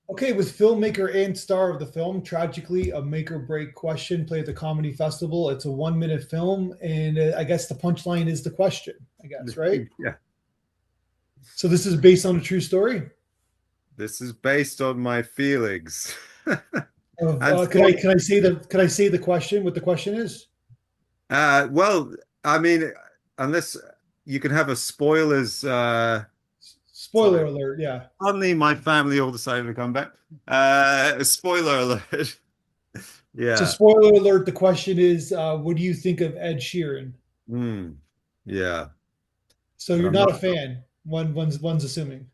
Okay, with filmmaker and star of the film, Tragically, a make or break question played at the comedy festival. It's a 1 minute film, and I guess the punchline is the question, I guess, right? Yeah. So this is based on a true story. This is based on my feelings. Of And could I say the question? What the question is? well, I mean, unless you can have a spoilers, Spoiler sorry. alert. Yeah. Suddenly my family all decided to come back. Spoiler alert. So Yeah. spoiler alert. The question is, what do you think of Ed Sheeran? Hmm. Yeah. So And you're I'm not not, a fan. One's assuming.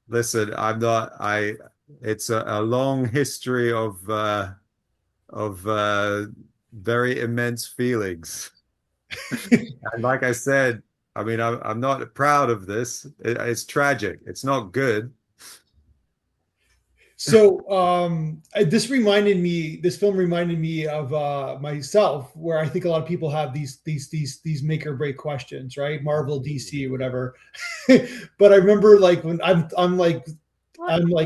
listen, I'm not, it's a long history of very immense feelings. And like I said, I mean, I'm not proud of this. It's tragic. It's not good. So this film reminded me of myself, where I think a lot of people have these make or break questions, right? Marvel, DC, whatever. But I remember like when I'm like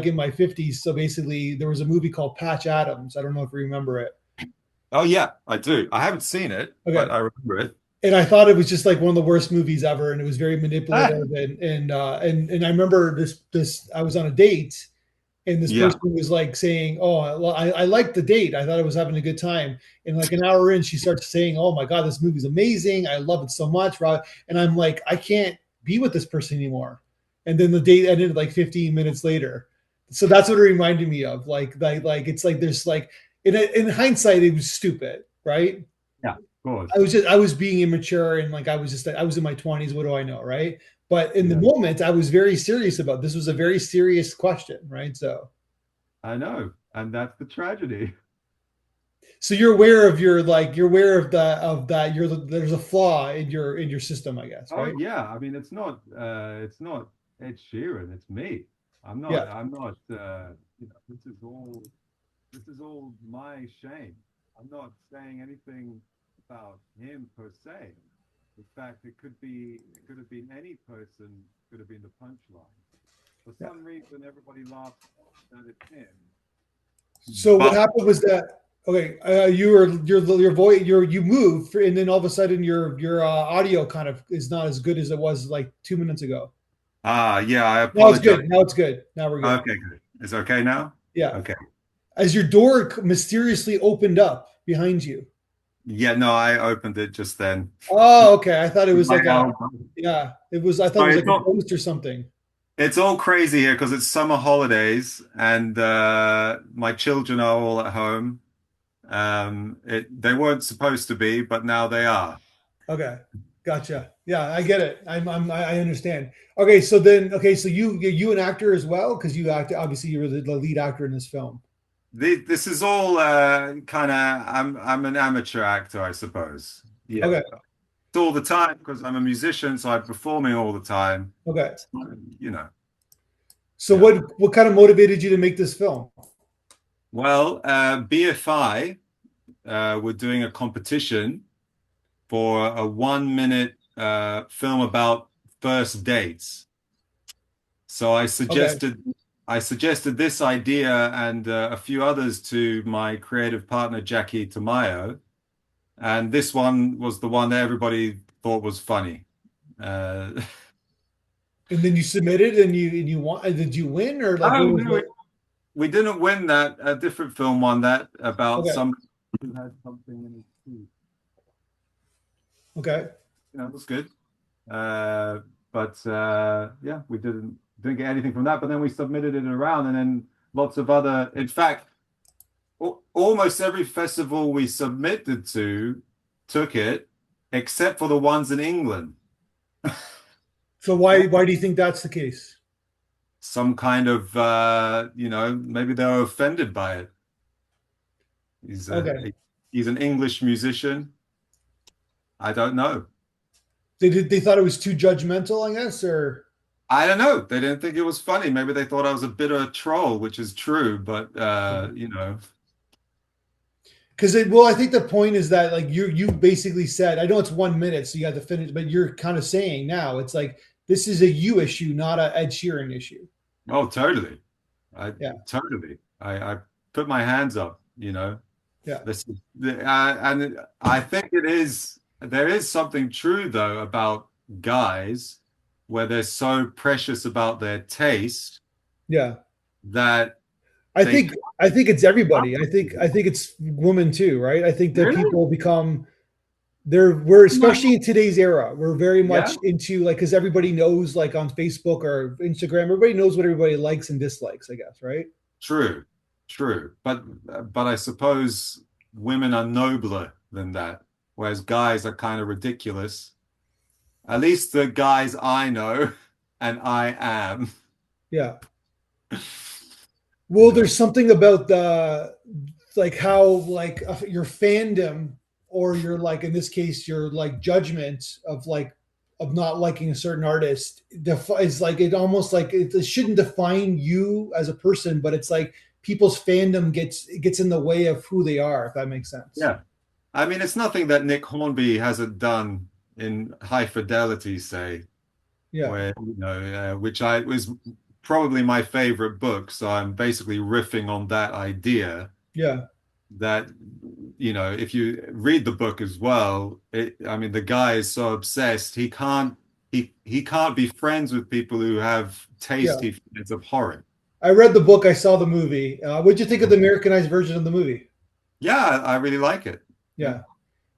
in my 50s, so basically there was a movie called Patch Adams. I don't know if you remember it. Oh yeah, I do. I haven't seen it, Okay, but I remember it. and I thought it was just like one of the worst movies ever, and it was very Ah, manipulative, and I remember this. I was on a date, and this person yeah. was like saying, "Oh, well, I liked the date. I thought I was having a good time." And like an hour in, she starts saying, "Oh my god, this movie's amazing. I love it so much." And I'm like, I can't be with this person anymore. And then the date ended like 15 minutes later. So that's what it reminded me of. Like it's like there's like in hindsight, it was stupid, right? Yeah, of course. I was being immature, and like I was in my 20s. What do I know, right? But in the Yeah, moment, I was very serious about this. Was a very serious question, right? I know. And that's the tragedy. So you're aware of you're aware of that you're there's a flaw in your system, I guess, Oh right? yeah. I mean, it's not Ed Sheeran, it's me. Yeah. I'm not this is all my shame. I'm not saying anything about him per se. In fact, it could have been any person, could have been the punchline. For Yeah. some reason, everybody laughs that it's him. So what But happened was that okay, you were your voice you moved, and then all of a sudden your audio kind of is not as good as it was like 2 minutes ago. yeah, I Now it's apologize. good. Now it's good. Now we're good. Okay, good. Is it okay now? Yeah. Okay. As your door mysteriously opened up behind you. Yeah, no, I opened it just then. Oh, okay. I thought it was My like a album. yeah. It was. I thought it was Sorry, like a ghost or something. it's all crazy here because it's summer holidays and my children are all at home. They weren't supposed to be, but now they are. Okay, gotcha. Yeah, I get it. I understand. Okay, so you an actor as well because you act obviously you were the lead actor in this film. This is all kind of I'm an amateur actor, I suppose. Yeah, Okay, it's all the time because I'm a musician, so I'm performing all the time. okay. You know, So yeah. what kind of motivated you to make this film? Well, BFI were doing a competition for a 1 minute film about first dates. So Okay, I suggested this idea and a few others to my creative partner Jackie Tamayo, and this one was the one that everybody thought was funny. Uh, and then you submitted and you want did you win or like oh what was no, the we didn't win that. A different film won that about okay some who had something in his teeth. okay It was good. Uh, but yeah, we didn't get anything from that. But then we submitted it around, and then lots of other. In fact, almost every festival we submitted to took it, except for the ones in England. so why do you think that's the case? Some kind of maybe they were offended by it. He's Okay, a he's an English musician. I don't know. they thought it was too judgmental, I guess, or I don't know. They didn't think it was funny. Maybe they thought I was a bit of a troll, which is true, but because well I think the point is that like you basically said I know it's 1 minute so you have to finish but you're kind of saying now it's like this is a you issue not a Ed Sheeran issue. oh, totally. I Yeah. totally. I put my hands up, you know. Yeah. This and I think there is something true though about guys where they're so precious about their taste Yeah. that I they think can't I think it's love everybody. I people. think it's women too, right? I think that Really? people become we're My- especially in today's era, we're very Yeah, much into like because everybody knows like on Facebook or Instagram, everybody knows what everybody likes and dislikes, I guess, right? true, true. But I suppose women are nobler than that, whereas guys are kind of ridiculous. At least the guys I know and I am, Yeah. you Well, know. there's something about the like how like your fandom or your like in this case your like judgment of not liking a certain artist is like it almost like it shouldn't define you as a person, but it's like people's fandom gets in the way of who they are, if that makes sense. Yeah. I mean, it's nothing that Nick Hornby hasn't done in High Fidelity, say, Yeah. where, which I was probably my favorite book. So I'm basically riffing on that idea Yeah. that, if you read the book as well, I mean, the guy is so obsessed, he can't be friends with people who have taste Yeah. he finds abhorrent. I read the book, I saw the movie. What'd you think of the Americanized version of the movie? Yeah, I really like it. Yeah. Yeah.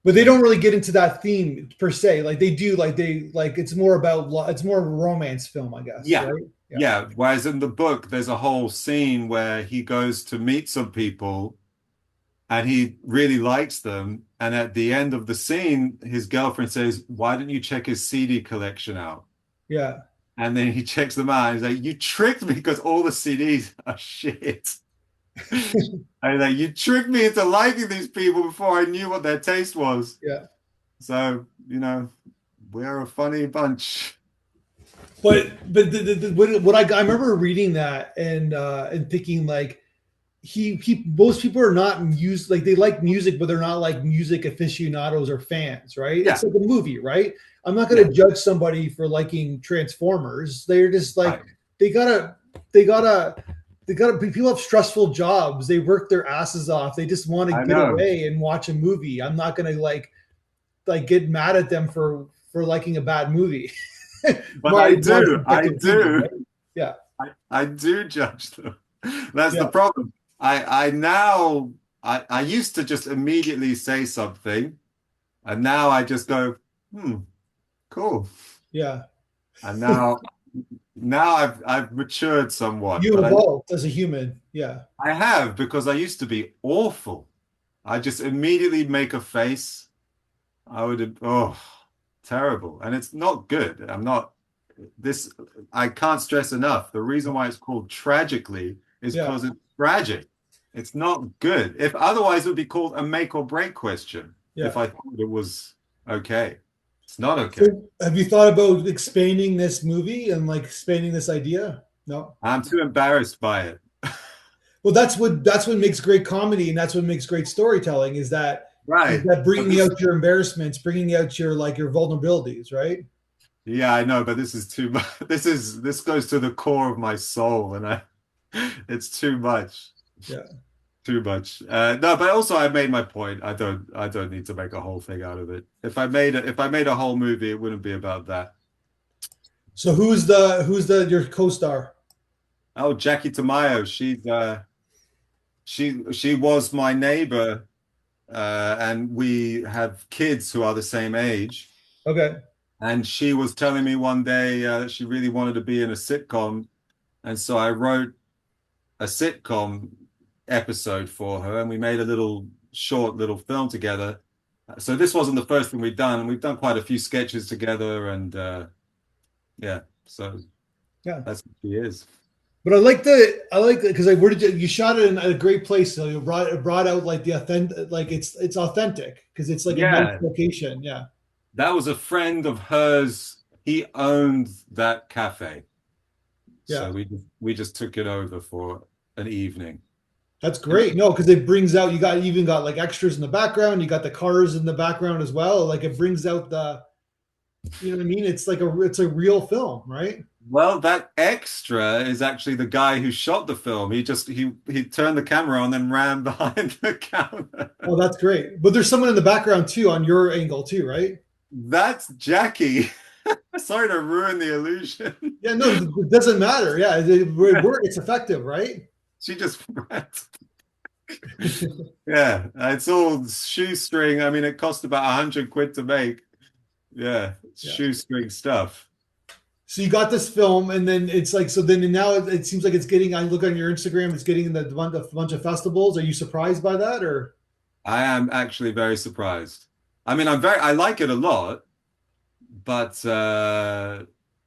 But they Yeah. don't really get into that theme per se. Like they do, like they like it's more about it's more of a romance film, I guess, Yeah. right? Yeah, Yeah. Whereas in the book, there's a whole scene where he goes to meet some people and he really likes them. And at the end of the scene, his girlfriend says, "Why don't you check his CD collection out?" yeah, And then he checks them out and he's like, "You tricked me because all the CDs are shit." And like, "You tricked me into liking these people before I knew what their taste was." yeah. So, we're a funny bunch. But what I remember reading that and thinking like he most people are not music like they like music, but they're not like music aficionados or fans, right? Yeah. It's like a movie, right? I'm not going Yeah. to judge somebody for liking Transformers. They're just like Right. they gotta they gotta people have stressful jobs. They work their asses off. They just want to I get know. away and watch a movie. I'm not going to like get mad at them for liking a bad movie. But My I my do. I subjective opinion, do. right? Yeah, I do judge them. That's the yeah, problem. I now I used to just immediately say something, and now I just go, cool. yeah. And now I've matured somewhat, You but evolved as a human. Yeah, I have because I used to be awful. I just immediately make a face. I would terrible. And it's not good. I'm not this I can't stress enough. The reason why it's called Tragically is yeah, because it's tragic. It's not good. If otherwise it would be called a make or break question if yeah. I thought it was okay. It's not okay. So, have you thought about expanding this movie and like expanding this idea? No. I'm too embarrassed by it. Well, that's what makes great comedy, and that's what makes great storytelling. Is Right. that But bringing this out your embarrassments, bringing out your like your vulnerabilities, right? Yeah, I know, but this is too much. This goes to the core of my soul, and it's too much. Yeah. Too much. No, but also I made my point. I don't need to make a whole thing out of it. If I made a whole movie, it wouldn't be about that. So who's the your co-star? Oh, Jackie Tamayo, she was my neighbor, and we have kids who are the same age. Okay. And she was telling me one day she really wanted to be in a sitcom, and so I wrote a sitcom episode for her, and we made a little short little film together. So this wasn't the first thing we've done, and we've done quite a few sketches together, and yeah, so Yeah. that's what she is. But I like because like where did you shot it in a great place, so you brought out like the authentic like it's authentic because it's like a nice Yeah, location. Yeah. that was a friend of hers. He owned that cafe, so Yeah. we just took it over for an evening. That's And great. No, because it brings out you even got like extras in the background. You got the cars in the background as well. Like it brings out the you know what I mean. It's like it's a real film, right? Well, that extra is actually the guy who shot the film. He turned the camera on and ran behind the camera. Oh, that's great. But there's someone in the background too on your angle too, right? That's Jackie. Sorry to ruin the illusion. Yeah, no, it doesn't matter. Yeah, it's effective, right? She just ran. Yeah, it's all shoestring. I mean, it cost about 100 quid to make. Yeah, Yeah. shoestring stuff. So you got this film, and then it's like so. Then now it seems like it's getting. I look on your Instagram; it's getting in the bunch of festivals. Are you surprised by that, or? I am actually very surprised. I mean, I like it a lot, but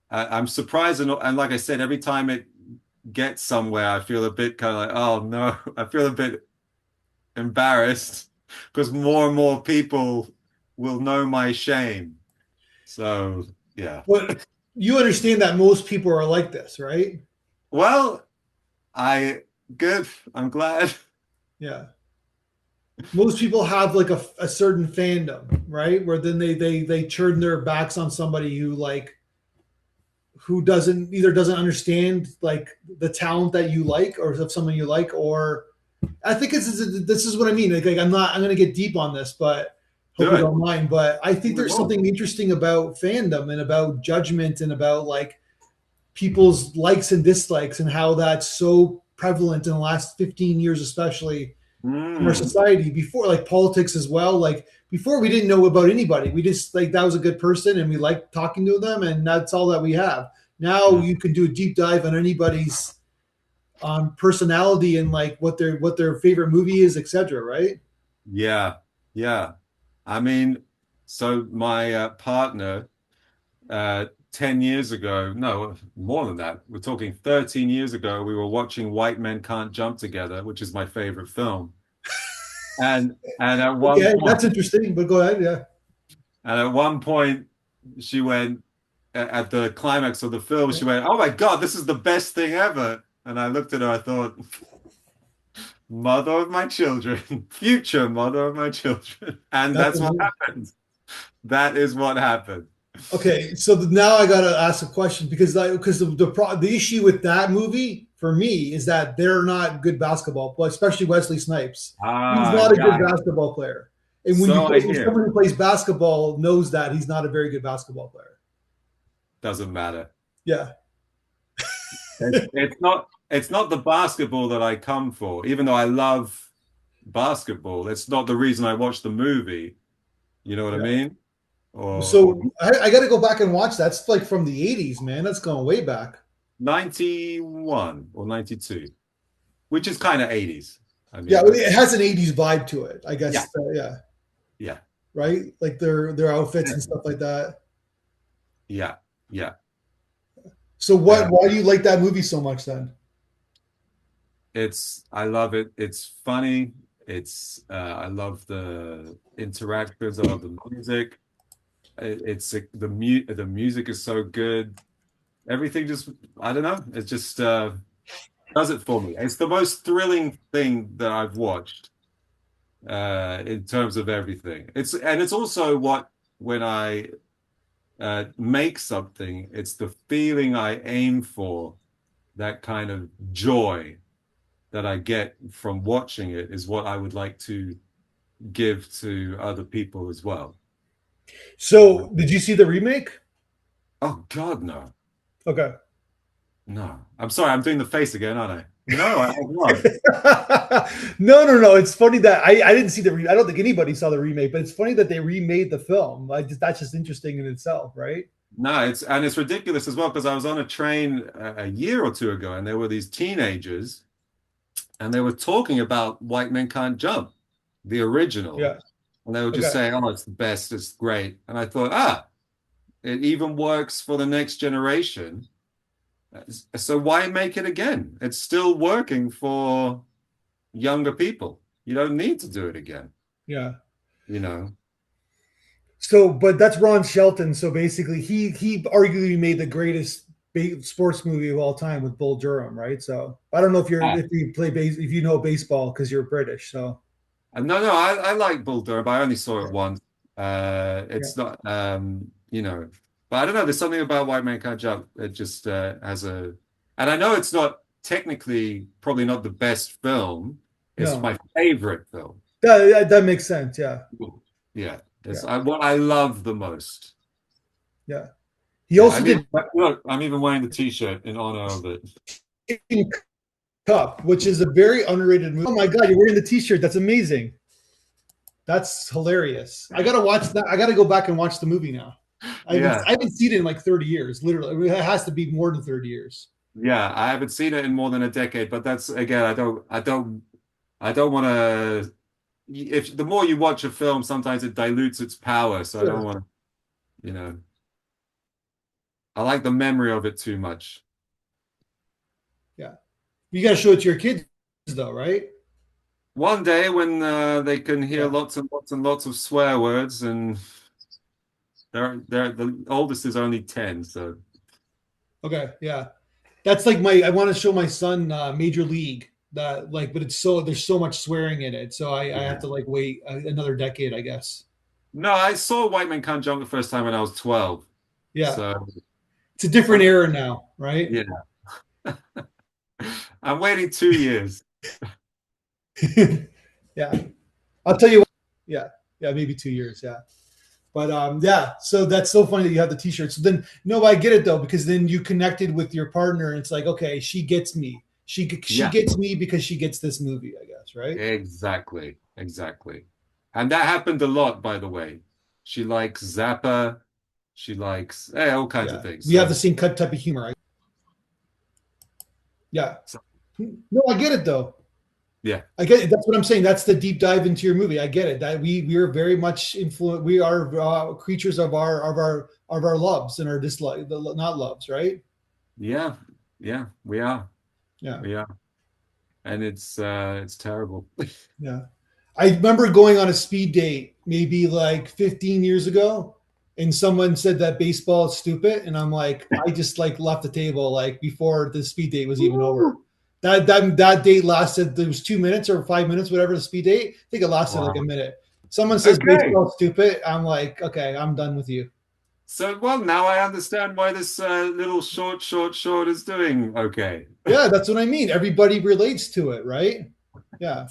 I'm surprised, and like I said, every time it gets somewhere, I feel a bit kind of like, oh no, I feel a bit embarrassed because more and more people will know my shame. So yeah. But you understand that most people are like this, right? Well, I good. I'm glad. Yeah. Most people have like a certain fandom, right? Where then they turn their backs on somebody who like who doesn't understand like the talent that you like or of someone you like, or I think this is what I mean. Like I'm going to get deep on this, but hope Do you it. don't mind. But I think Do it there's all. something interesting about fandom and about judgment and about like people's likes and dislikes and how that's so prevalent in the last 15 years, especially in our Mm, society. Before, like politics as well. Like before, we didn't know about anybody. We just like that was a good person and we liked talking to them, and that's all that we have. Now yeah. you can do a deep dive on anybody's personality and like what their favorite movie is, etc. Right? Yeah. Yeah. I mean, so my partner, 10 years ago, no, more than that, we're talking 13 years ago, we were watching White Men Can't Jump Together, which is my favorite film. And at one Okay, point, that's interesting. But go ahead. Yeah. and at one point, she went at the climax of the film, she went, "Oh my God, this is the best thing ever." And I looked at her, I thought, mother of my children, future mother of my children. And That's that's what happened. That is what happened. okay. So now I gotta ask a question because the issue with that movie for me is that they're not good basketball, but especially Wesley Snipes. He's Ah, not a good yeah. basketball player. And So I when hear. someone who plays basketball knows that he's not a very good basketball player. Doesn't matter. Yeah. It's not the basketball that I come for, even though I love basketball. It's not the reason I watch the movie. You know what I Yeah. mean? Or So I got to go back and watch that. It's like from the '80s, man. That's going way back. 91 or 92, which is kind of 80s. I Yeah, mean, it has an '80s vibe to it, I yeah, guess. Yeah, yeah, right. Like their outfits and stuff like that. yeah, yeah. So Uh, Why do you like that movie so much then? I love it. It's funny. I love the interactions. I love the music. The music is so good. Everything just, I don't know. It just does it for me. It's the most thrilling thing that I've watched in terms of everything. It's also what when I make something, it's the feeling I aim for, that kind of joy that I get from watching it is what I would like to give to other people as well. So did you see the remake? Oh God, no, Okay. no. I'm sorry, I'm doing the face again, aren't I? No, I have not. No. It's funny that I didn't see I don't think anybody saw the remake, but it's funny that they remade the film. That's just interesting in itself, right? No, it's ridiculous as well because I was on a train a year or two ago, and there were these teenagers, and they were talking about White Men Can't Jump, the original, Yeah. and they were just Okay. saying, "Oh, it's the best, it's great." And I thought, it even works for the next generation. So why make it again? It's still working for younger people. You don't need to do it again, Yeah. you know? So, but that's Ron Shelton. So basically, he arguably made the greatest sports movie of all time with Bull Durham, right? So I don't know Ah. if you play if you know baseball because you're British. So No, I like Bull Durham, but I only saw it yeah, once. yeah. It's not, you know. But I don't know. There's something about White Man Can't Jump that just has a, and I know it's not technically probably not the best film. It's No, my favorite film. that makes sense. Yeah, Yeah, it's yeah, what I love the most. yeah. He Yeah, also I mean, did look, I'm even wearing the T-shirt in honor of it. Cup, which is a very underrated movie. Oh my god, you're wearing the T-shirt. That's amazing. That's hilarious. I gotta watch that. I gotta go back and watch the movie now. Yeah, I haven't seen it in like 30 years. Literally, it has to be more than 30 years. yeah, I haven't seen it in more than a decade, but that's again, I don't want to. If the more you watch a film, sometimes it dilutes its power. So I don't Sure. want to, I like the memory of it too much. Yeah. You gotta show it to your kids though, right? One day when they can hear Yeah. lots and lots and lots of swear words, and they're the oldest is only 10, so Okay. Yeah. That's like my. I want to show my son Major League. That like, but it's so there's so much swearing in it, so I have yeah. to like wait another decade, I guess. No, I saw White Man Can't Jump the first time when I was 12. Yeah. So It's a different I'm, era now, right? yeah, I'm waiting 2 years. Yeah. I'll tell you what. Yeah. Yeah. Maybe 2 years. Yeah. But yeah, so that's so funny that you have the T-shirt. So then, no, I get it though because then you connected with your partner, and it's like, okay, she gets me. She Yeah, gets me because she gets this movie, I guess, right? exactly, exactly. And that happened a lot, by the way. She likes Zappa. She likes all kinds of Yeah, things. we have the So, same cut type of humor. Yeah, so no, I get it though. yeah, I get it. That's what I'm saying. That's the deep dive into your movie. I get it. That we are very much influenced. We are creatures of our loves and our dislike, not loves, right? yeah, yeah, we are. Yeah, We are. And it's terrible. yeah. I remember going on a speed date maybe like 15 years ago, and someone said that baseball is stupid, and I'm like, I just like left the table like before the speed date was even over. Woo! That date lasted. There was 2 minutes or 5 minutes, whatever the speed date. I think it lasted like a Wow. minute. Someone says Okay. baseball is stupid. I'm like, okay, I'm done with you. So, well, now I understand why this little short is doing okay. Yeah, that's what I mean. Everybody relates to it, right? Yeah,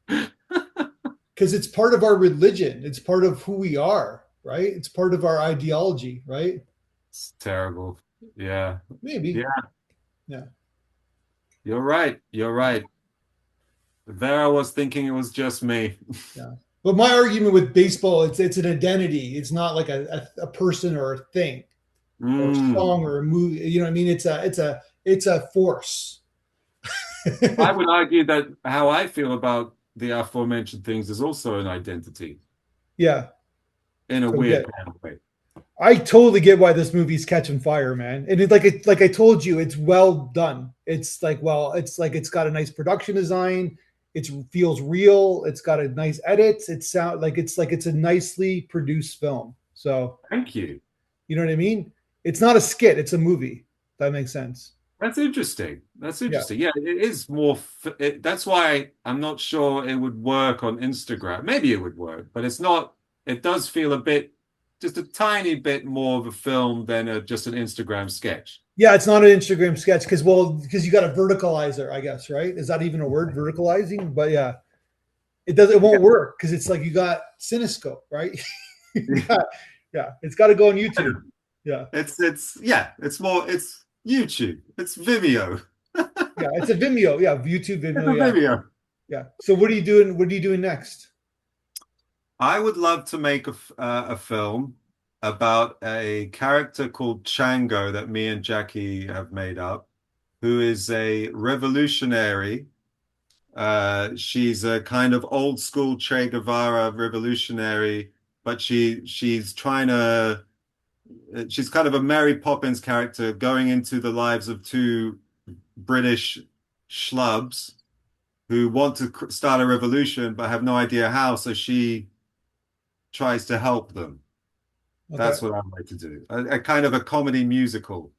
because it's part of our religion. It's part of who we are, right? It's part of our ideology, right? It's terrible. Yeah. Maybe. Yeah, Yeah. you're right. You're right. There I was thinking it was just me. Yeah. But my argument with baseball, it's an identity. It's not like a person or a thing or a Mm. song or a movie. You know what I mean? It's a force. I would argue that how I feel about the aforementioned things is also an identity Yeah. in a So weird yeah. kind of way. I totally get why this movie's catching fire, man. And it's like I told you, it's well done. It's like it's got a nice production design. It feels real. It's got a nice edit. It's a nicely produced film. So Thank you. you know what I mean? It's not a skit. It's a movie. That makes sense. That's interesting. That's Yeah. interesting. Yeah, it is more. That's why I'm not sure it would work on Instagram. Maybe it would work, but it's not. It does feel a bit, just a tiny bit more of a film than just an Instagram sketch. Yeah, it's not an Instagram sketch because you got a verticalizer, I guess, right? Is that even a word, verticalizing? But yeah, it Yeah, won't work because it's like you got Cinescope, right? Yeah, it's got to go on YouTube. Yeah, it's more. It's YouTube. It's Vimeo. yeah, it's a Vimeo. Yeah, YouTube It's Vimeo. a Yeah, Vimeo. yeah. So what are you doing? What are you doing next? I would love to make a film about a character called Chango that me and Jackie have made up, who is a revolutionary. She's a kind of old school Che Guevara revolutionary, but she's kind of a Mary Poppins character going into the lives of two British schlubs who want to start a revolution but have no idea how. So she tries to help them. Okay, That's what I'd like to do. A kind of a comedy musical,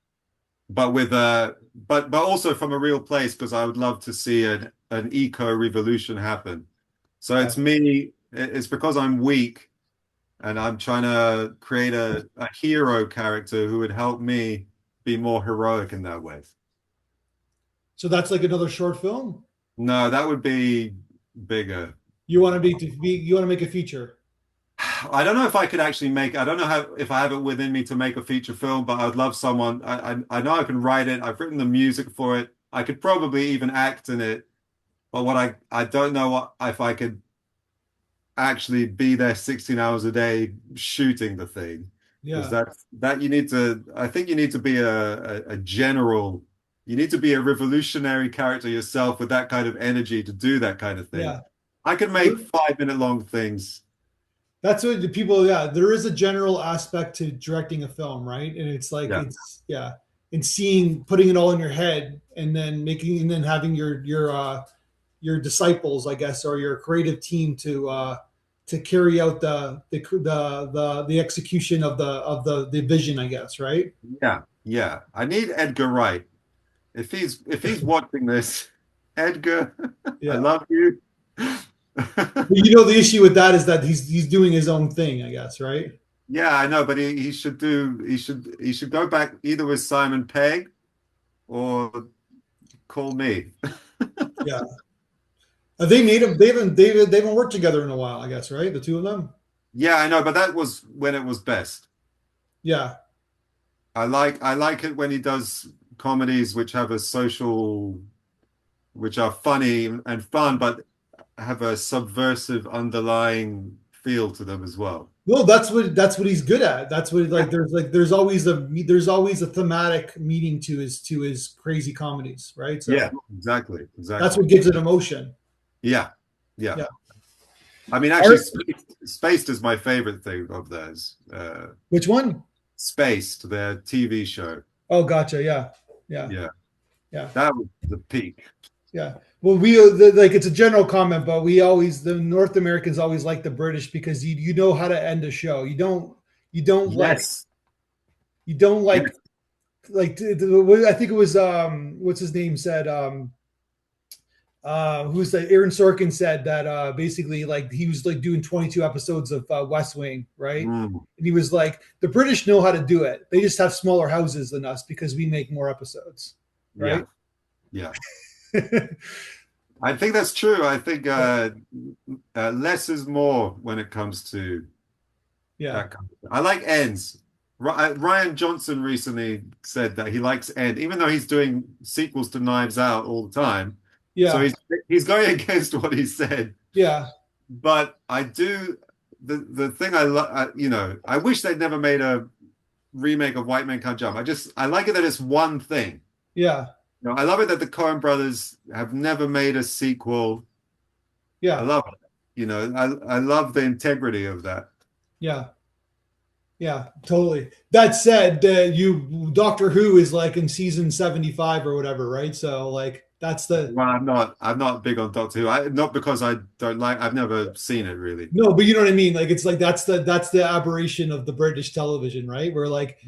but with but also from a real place because I would love to see an eco revolution happen. So yeah, it's me. It's because I'm weak and I'm trying to create a hero character who would help me be more heroic in that way. So that's like another short film. No, that would be bigger. You want you want to make a feature. I don't know if I could actually make. I don't know how if I have it within me to make a feature film, but I'd love someone. I know I can write it. I've written the music for it. I could probably even act in it. But what I don't know what if I could actually be there 16 hours a day shooting the thing. Because Yeah, that you need to. I think you need to be a general. You need to be a revolutionary character yourself with that kind of energy to do that kind of thing. yeah. I could make 5 minute long things. That's what the people. Yeah, there is a general aspect to directing a film, right? And it's like Yeah. it's yeah, and seeing, putting it all in your head, and then making, and then having your disciples, I guess, or your creative team to carry out the execution of the vision, I guess, right? Yeah, yeah. I need Edgar Wright. If he's watching this, Edgar, I Yeah. love you. But you know, the issue with that is that he's doing his own thing, I guess, right? Yeah, I know, but he should do he should go back either with Simon Pegg or call me. Yeah. They made him. They haven't worked together in a while, I guess, right? The two of them. Yeah, I know, but that was when it was best. Yeah. I like it when he does comedies which have a social, which are funny and fun, but have a subversive underlying feel to them as well. No, that's what he's good at. That's what, Yeah, there's always a thematic meaning to his crazy comedies, right? yeah, So exactly, that's exactly. what gives it emotion. Yeah, yeah. Yeah. I mean, All actually, right. Spaced is my favorite thing of theirs. Which one? Spaced, their TV show. Oh, gotcha. Yeah. Yeah. Yeah, Yeah. that was the peak. Yeah. Well, like, it's a general comment, but the North Americans always like the British because you know how to end a show. You don't like Yes, you don't yes, I think it was what's his name said who's that, Aaron Sorkin said that basically, like, he was like doing 22 episodes of West Wing, right? mm, And he was like, the British know how to do it. They just have smaller houses than us because we make more episodes, yeah, right? yeah. I think that's true. I think less is more when it comes to Yeah. that kind of thing. I like ends. Ryan Johnson recently said that he likes End, even though he's doing sequels to Knives Out all the time. So Yeah. he's going against what he said. Yeah. But I do the thing you know, I wish they'd never made a remake of White Men Can't Jump. I like it that it's one thing. Yeah. You know, I love it that the Coen brothers have never made a sequel. I Yeah. love it. You know, I love the integrity of that. Yeah. Yeah, totally. That said, you Doctor Who is like in season 75 or whatever, right? So like that's the Well, I'm not big on Doctor Who. Not because I don't like. I've never seen it really. no, but you know what I mean. Like, it's like that's the aberration of the British television, right? Where like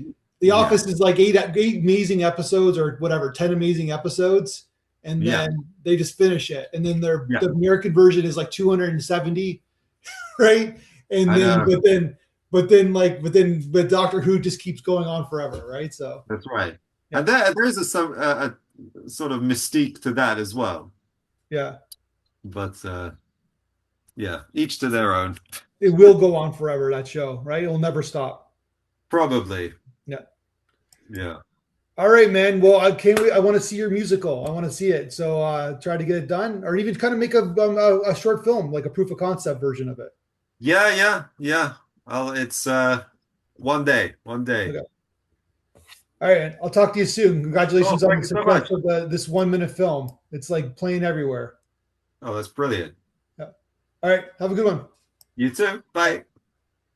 The Yeah, Office is like eight amazing episodes or whatever, 10 amazing episodes, and yeah, then they just finish it, and then yeah. the American version is like 270, right? And I then know. but Doctor Who just keeps going on forever, right? So That's right. yeah, And there is a sort of mystique to that as well. yeah. But yeah, each to their own. It will go on forever, that show, right? It'll never stop. Probably. Yeah. Yeah. All right, man. Well, I can't wait. I want to see your musical. I want to see it. So try to get it done, or even kind of make a short film, like a proof of concept version of it. Yeah, yeah, yeah. Well, it's one day, one day. Okay. All right. I'll talk to you soon. Oh, Congratulations on thank the you so success much. of this 1 minute film. It's like playing everywhere. Oh, that's brilliant. Yeah. All right. Have a good one. You too. Bye.